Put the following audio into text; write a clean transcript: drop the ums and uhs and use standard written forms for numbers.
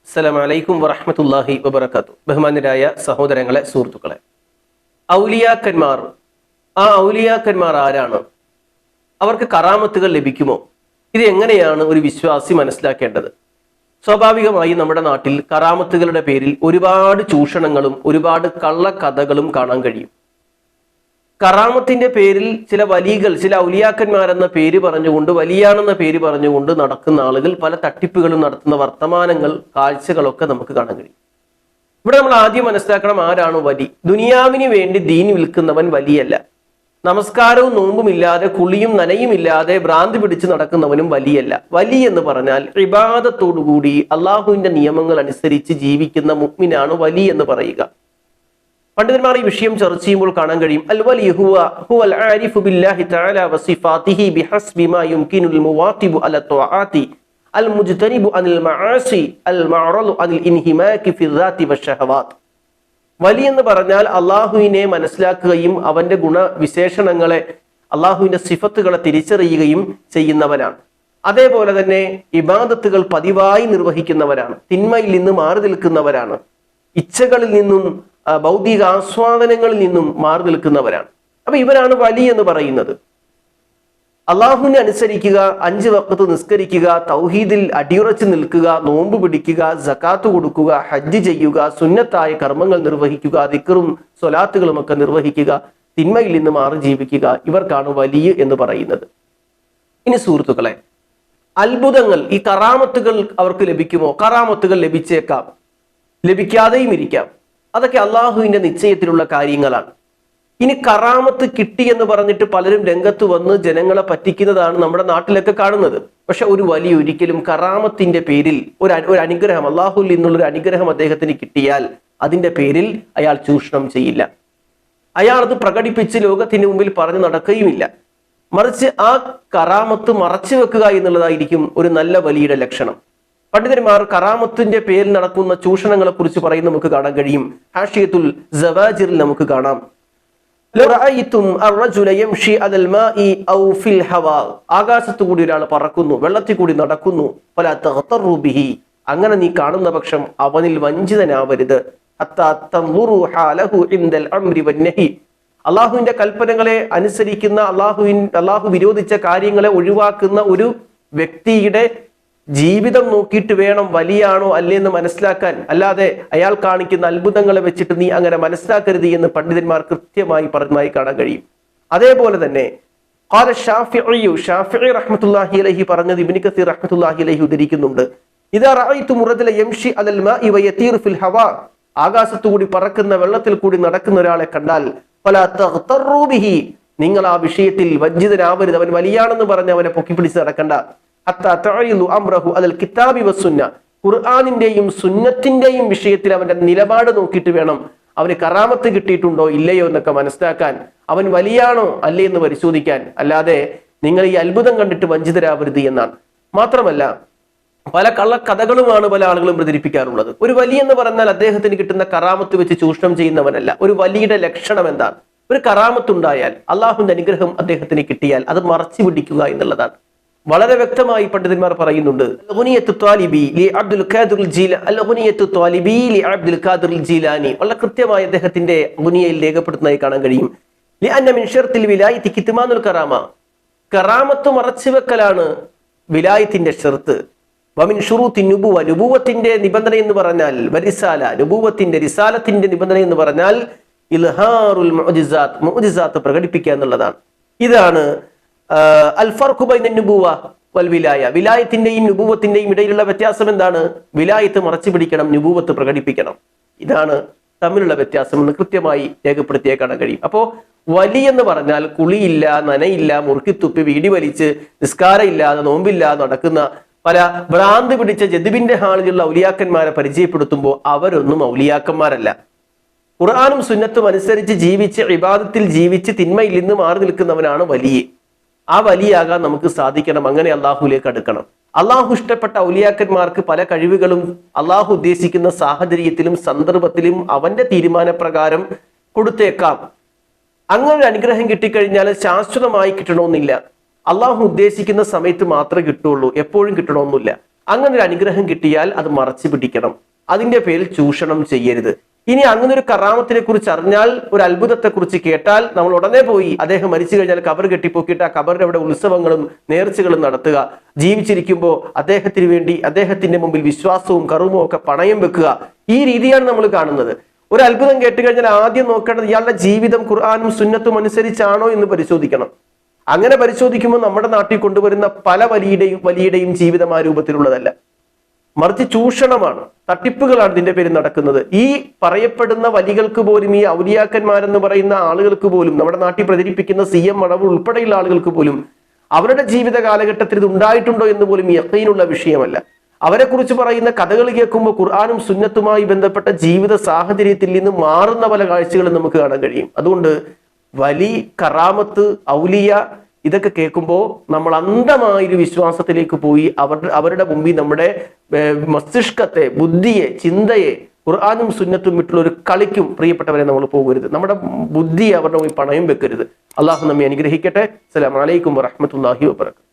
അസ്സലാമു അലൈക്കും വറഹ്മത്തുള്ളാഹി വബറകാതുഹു. ബഹുമാന്യരായ സഹോദരങ്ങളെ, സുഹൃത്തുക്കളെ, ഔലിയാക്കന്മാർ, ആ ഔലിയാക്കന്മാർ ആരാണ്? അവർക്ക് കറാമത്തുകൾ ലഭിക്കുമോ? ഇത് എങ്ങനെയാണ് ഒരു വിശ്വാസി മനസ്സിലാക്കേണ്ടത്? സ്വാഭാവികമായി നമ്മുടെ നാട്ടിൽ കറാമത്തുകളുടെ പേരിൽ ഒരുപാട് ചൂഷണങ്ങളും ഒരുപാട് കള്ളക്കഥകളും കാണാൻ കഴിയും. കറാമത്തിന്റെ പേരിൽ ചില വലികൾ, ചില ഔലിയാക്കന്മാരെന്ന പേര് പറഞ്ഞുകൊണ്ട്, വലിയാണെന്ന പേര് പറഞ്ഞുകൊണ്ട് നടക്കുന്ന ആളുകൾ പല തട്ടിപ്പുകളും നടത്തുന്ന വർത്തമാനങ്ങൾ, കാഴ്ചകളൊക്കെ നമുക്ക് കാണാൻ കഴിയും. ഇവിടെ നമ്മൾ ആദ്യം മനസ്സിലാക്കണം, ആരാണ് വലി? ദുനിയാവിന് വേണ്ടി ദീൻ വിൽക്കുന്നവൻ വലിയല്ല. നമസ്കാരവും നോമ്പും ഇല്ലാതെ, കുളിയും നനയും ഇല്ലാതെ ഭ്രാന്തി പിടിച്ച് നടക്കുന്നവനും വലിയല്ല. വലി എന്ന് പറഞ്ഞാൽ ഇബാദത്തോടുകൂടി അള്ളാഹുവിന്റെ നിയമങ്ങൾ അനുസരിച്ച് ജീവിക്കുന്ന മുഅ്മിനാണ് വലി എന്ന് പറയുക. പണ്ഡിതന്മാർ ഈ വിഷയം ചർച്ച ചെയ്യുമ്പോൾ കാണാൻ കഴിയും, അൽ വലി ഹുവൽ ആരിഫു ബില്ലാഹി തആല വസിഫാതിഹി ബിഹസ്ബി മാ യുംകിനുൽ മുവാതിബു അല ത്വആതി അൽ മുജ്തനിബു അനിൽ മആസി അൽ മഅറദു അനിൽ ഇൻഹിമാകി ഫി ദാതി വശഹവാത്. വലി എന്ന് പറഞ്ഞാൽ അള്ളാഹുവിനെ മനസ്സിലാക്കുകയും അവന്റെ ഗുണവിശേഷണങ്ങളെ, അള്ളാഹുവിന്റെ സിഫത്തുകളെ തിരിച്ചറിയുകയും ചെയ്യുന്നവനാണ്. അതേപോലെ തന്നെ ഇബാദത്തുകൾ പതിവായി നിർവഹിക്കുന്നവരാണ്. തിന്മയിൽ നിന്ന് മാറി നിൽക്കുന്നവരാണ്. ഇച്ഛകളിൽ നിന്നും ഭൗതിക ആസ്വാദനങ്ങളിൽ നിന്നും മാറി നിൽക്കുന്നവരാണ്. അപ്പൊ ഇവരാണ് വലി എന്ന് പറയുന്നത്. അള്ളാഹുവിനെ അനുസരിക്കുക, 5 വഖ്ത് നിസ്കരിക്കുക, തൗഹീദിൽ അടിയുറച്ച് നിൽക്കുക, നോമ്പ് പിടിക്കുക, സകാത്ത് കൊടുക്കുക, ഹജ്ജ് ചെയ്യുക, സുന്നത്തായ കർമ്മങ്ങൾ നിർവഹിക്കുക, ദിക്റും സ്വലാത്തുകളും ഒക്കെ നിർവഹിക്കുക, തിന്മയിൽ നിന്ന് മാറി ജീവിക്കുക, ഇവർക്കാണ് വലിയ എന്ന് പറയുന്നത്. ഇനി സുഹൃത്തുക്കളെ, അത്ഭുതങ്ങൾ, ഈ കറാമത്തുകൾ അവർക്ക് ലഭിക്കുമോ? കറാമത്തുകൾ ലഭിച്ചേക്കാം, ലഭിക്കാതെയും ഇരിക്കാം. അതൊക്കെ അള്ളാഹുവിന്റെ നിശ്ചയത്തിലുള്ള കാര്യങ്ങളാണ്. ഇനി കറാമത്ത് കിട്ടി എന്ന് പറഞ്ഞിട്ട് പലരും രംഗത്ത് വന്ന് ജനങ്ങളെ പറ്റിക്കുന്നതാണ് നമ്മുടെ നാട്ടിലൊക്കെ കാണുന്നത്. പക്ഷെ ഒരു വലിയ ഒരിക്കലും കറാമത്തിന്റെ പേരിൽ ഒരു അനുഗ്രഹം, അള്ളാഹുവിൽ നിന്നുള്ളൊരു അനുഗ്രഹം അദ്ദേഹത്തിന് കിട്ടിയാൽ അതിന്റെ പേരിൽ അയാൾ ചൂഷണം ചെയ്യില്ല. അയാൾ അത് പ്രകടിപ്പിച്ച് ലോകത്തിന് മുമ്പിൽ പറഞ്ഞു നടക്കുകയുമില്ല. മറിച്ച് ആ കറാമത്ത് മറച്ചു വെക്കുക എന്നുള്ളതായിരിക്കും ഒരു നല്ല വലിയുടെ ലക്ഷണം. പണ്ഡിതന്മാർ കറാമത്തിന്റെ പേരിൽ നടക്കുന്ന ചൂഷണങ്ങളെ കുറിച്ച് പറയുന്നത് നമുക്ക് കാണാൻ കഴിയും. ഹാഷിയത്തുൽ സവാജിറിൽ നമുക്ക് കാണാം, ആകാശത്തു കൂടി ഒരാൾ പറക്കുന്നു, വെള്ളത്തിൽ കൂടി നടക്കുന്നു, അങ്ങനെ നീ കാണുന്ന പക്ഷം അവനിൽ വഞ്ചിതനാവരുത്. അള്ളാഹുവിന്റെ കൽപ്പനകളെ അനുസരിക്കുന്ന, അള്ളാഹു വിരോധിച്ച കാര്യങ്ങളെ ഒഴിവാക്കുന്ന ഒരു വ്യക്തിയുടെ ജീവിതം നോക്കിയിട്ട് വേണം വലിയാണോ അല്ലേ എന്ന് മനസ്സിലാക്കാൻ. അല്ലാതെ അയാൾ കാണിക്കുന്ന അത്ഭുതങ്ങളെ വെച്ചിട്ട് നീ അങ്ങനെ മനസ്സിലാക്കരുത് എന്ന് പണ്ഡിതന്മാർ കൃത്യമായി പറഞ്ഞതായി കാണാൻ കഴിയും. അതേപോലെ തന്നെ ഷാഫിഈ റഹ്മത്തുള്ളാഹി അലൈഹി പറഞ്ഞത് ഇബ്നു കസീർ റഹ്മത്തുള്ളാഹി അലൈഹി ഉദ്ധരിക്കുന്നുണ്ട്, ഇദാ റഅയ്തും റജുല യംശി അലൽ മാഇ വയതീറു ഫിൽ ഹവാ, ആകാശത്തു കൂടി പറക്കുന്ന, വെള്ളത്തിൽ കൂടി നടക്കുന്ന ഒരാളെ കണ്ടാൽ ഫലാ തഗ്തറൂ ബിഹി, നിങ്ങൾ ആ വിഷയത്തിൽ വഞ്ചിതനാവരുത്. അവൻ വലിയാണെന്ന് പറഞ്ഞ് അവനെ പൊക്കിപ്പിടിച്ച് നടക്കണ്ട. ഖുർആനിന്റെയും സുന്നത്തിന്റെയും വിഷയത്തിൽ അവന്റെ നിലപാട് നോക്കിയിട്ട് വേണം അവന് കറാമത്ത് കിട്ടിയിട്ടുണ്ടോ ഇല്ലയോ എന്നൊക്കെ മനസ്സിലാക്കാൻ, അവൻ വലിയാണോ അല്ലേ എന്ന് പരിശോധിക്കാൻ. അല്ലാതെ നിങ്ങൾ ഈ അത്ഭുതം കണ്ടിട്ട് വഞ്ചിതരാവരുത് എന്നാണ്. മാത്രമല്ല, പല കള്ളക്കഥകളുമാണ് പല ആളുകളും പ്രചരിപ്പിക്കാറുള്ളത്. ഒരു വലിയ എന്ന് പറഞ്ഞാൽ അദ്ദേഹത്തിന് കിട്ടുന്ന കറാമത്ത് വെച്ച് ചൂഷണം ചെയ്യുന്നവനല്ല. ഒരു വലിയുടെ ലക്ഷണം എന്താണ്? ഒരു കറാമത്തുണ്ടായാൽ, അള്ളാഹുവിന്റെ അനുഗ്രഹം അദ്ദേഹത്തിന് കിട്ടിയാൽ അത് മറച്ചു പിടിക്കുക എന്നുള്ളതാണ്. വളരെ വ്യക്തമായി പണ്ഡിതന്മാർ പറയുന്നുണ്ട്, വളരെ കൃത്യമായി അദ്ദേഹത്തിന്റെ ഗുനിയയിൽ രേഖപ്പെടുത്തുന്നതായി കാണാൻ കഴിയും. കറാമത്ത് മറച്ചു വെക്കലാണ് വിലായത്തിന്റെ ഷർത്ത്. നുബുവത്തിന്റെ നിബന്ധന എന്ന് പറഞ്ഞാൽ വരിസാല, നുബുവത്തിന്റെ റിസാലത്തിന്റെ നിബന്ധന എന്ന് പറഞ്ഞാൽ ഇൽഹാറുൽ മുഅ്ജിസാത്ത്, മുഅ്ജിസാത്ത് പ്രകടിപ്പിക്കുക എന്നുള്ളതാണ്. ഇതാണ് അൽ ഫർഖു ബൈന നുബുവ വൽ വിലായ, വിലായത്തിന്റെയും നുബുവത്തിന്റെയും ഇടയിലുള്ള വ്യത്യാസം എന്താണ്? വിലായത്ത് മറച്ചു പിടിക്കണം, നുബുവത്ത് പ്രകടിപ്പിക്കണം. ഇതാണ് തമ്മിലുള്ള വ്യത്യാസം എന്ന് കൃത്യമായി രേഖപ്പെടുത്തിയേ കാണാൻ കഴിയും. അപ്പോ വലി എന്ന് പറഞ്ഞാൽ കുളിയില്ല, നനയില്ല, മുറുക്കിത്തുപ്പി, വീടി വലിച്ച്, നിസ്കാരം ഇല്ലാതെ, നോമ്പില്ലാതെ നടക്കുന്ന പല ഭ്രാന്ത് പിടിച്ച ജദ്ബിന്റെ ഹാളിലുള്ള ഔലിയാക്കന്മാരെ പരിചയപ്പെടുത്തുമ്പോൾ അവരൊന്നും ഔലിയാക്കന്മാരല്ല. ഖുർആനും സുന്നത്തും അനുസരിച്ച് ജീവിച്ച്, ഇബാദത്തിൽ ജീവിച്ച്, തിന്മയിൽ നിന്ന് മാറി നിൽക്കുന്നവനാണ് വലിയ. ആ വലിയാകാൻ നമുക്ക് സാധിക്കണം. അങ്ങനെ അള്ളാഹുലേക്ക് അടുക്കണം. അള്ളാഹു ഇഷ്ടപ്പെട്ട ഔലിയാക്കന്മാർക്ക് പല കഴിവുകളും അള്ളാഹു ഉദ്ദേശിക്കുന്ന സാഹചര്യത്തിലും സന്ദർഭത്തിലും അവന്റെ തീരുമാനപ്രകാരം കൊടുത്തേക്കാം. അങ്ങനെ അനുഗ്രഹം കിട്ടിക്കഴിഞ്ഞാൽ ശാശ്വതമായി കിട്ടണമെന്നില്ല. അള്ളാഹു ഉദ്ദേശിക്കുന്ന സമയത്ത് മാത്രമേ കിട്ടുള്ളൂ, എപ്പോഴും കിട്ടണമെന്നില്ല. അങ്ങനെ ഒരു അനുഗ്രഹം കിട്ടിയാൽ അത് മറച്ചു പിടിക്കണം, അതിന്റെ പേരിൽ ചൂഷണം ചെയ്യരുത്. ഇനി അങ്ങനെ ഒരു കറാമത്തിനെ കുറിച്ച് അറിഞ്ഞാൽ, ഒരു അത്ഭുതത്തെ കുറിച്ച് കേട്ടാൽ നമ്മൾ ഉടനെ പോയി അദ്ദേഹം മരിച്ചു കഴിഞ്ഞാൽ കബർ കെട്ടിപ്പോക്കിയിട്ട് ആ കബറിന്റെ അവിടെ ഉത്സവങ്ങളും നേർച്ചകളും നടത്തുക, ജീവിച്ചിരിക്കുമ്പോൾ അദ്ദേഹത്തിന് വേണ്ടി അദ്ദേഹത്തിന്റെ മുമ്പിൽ വിശ്വാസവും കറുമോ ഒക്കെ പണയം വെക്കുക. ഈ രീതിയാണ് നമ്മൾ കാണുന്നത്. ഒരു അത്ഭുതം കേട്ട് കഴിഞ്ഞാൽ ആദ്യം നോക്കേണ്ടത് ഇയാളുടെ ജീവിതം ഖുർആനും സുന്നത്തും അനുസരിച്ചാണോ എന്ന് പരിശോധിക്കണം. അങ്ങനെ പരിശോധിക്കുമ്പോൾ നമ്മുടെ നാട്ടിൽ കൊണ്ടുവരുന്ന പല വലിയുടെയും ജീവിതം ആ രൂപത്തിലുള്ളതല്ല, മറിച്ച് ചൂഷണമാണ്, തട്ടിപ്പുകളാണ് ഇതിന്റെ പേരിൽ നടക്കുന്നത്. ഈ പറയപ്പെടുന്ന വലികൾക്ക് പോലും, ഈ ഔലിയാക്കന്മാരെന്ന് പറയുന്ന ആളുകൾക്ക് പോലും, നമ്മുടെ നാട്ടിൽ പ്രചരിപ്പിക്കുന്ന CM മടവ് ഉൾപ്പെടെയുള്ള ആളുകൾക്ക് പോലും അവരുടെ ജീവിത കാലഘട്ടത്തിൽ ഇത് ഉണ്ടായിട്ടുണ്ടോ എന്ന് പോലും യഖീനുള്ള വിഷയമല്ല. അവരെ കുറിച്ച് പറയുന്ന കഥകൾ കേൾക്കുമ്പോൾ ഖുർആനും സുന്നത്തുമായി ബന്ധപ്പെട്ട ജീവിത സാഹചര്യത്തിൽ നിന്ന് മാറുന്ന പല കാഴ്ചകളും നമുക്ക് കാണാൻ കഴിയും. അതുകൊണ്ട് വലി, കറാമത്ത്, ഔലിയ ഇതൊക്കെ കേൾക്കുമ്പോൾ നമ്മൾ അന്ധമായൊരു വിശ്വാസത്തിലേക്ക് പോയി അവരുടെ മുമ്പിൽ നമ്മുടെ മസ്തിഷ്കത്തെ, ബുദ്ധിയെ, ചിന്തയെ ഖുർആനും സുന്നത്തും വിട്ടുള്ള ഒരു കളിക്കും പ്രിയപ്പെട്ടവരെ നമ്മൾ പോകരുത്. നമ്മുടെ ബുദ്ധിയെ അവരുടെ മുമ്പിൽ പണയം വെക്കരുത്. അള്ളാഹു നമ്മെ അനുഗ്രഹിക്കട്ടെ. അസ്സലാമു അലൈക്കും വറഹ്മത്തുള്ളാഹി വബറകാതുഹു.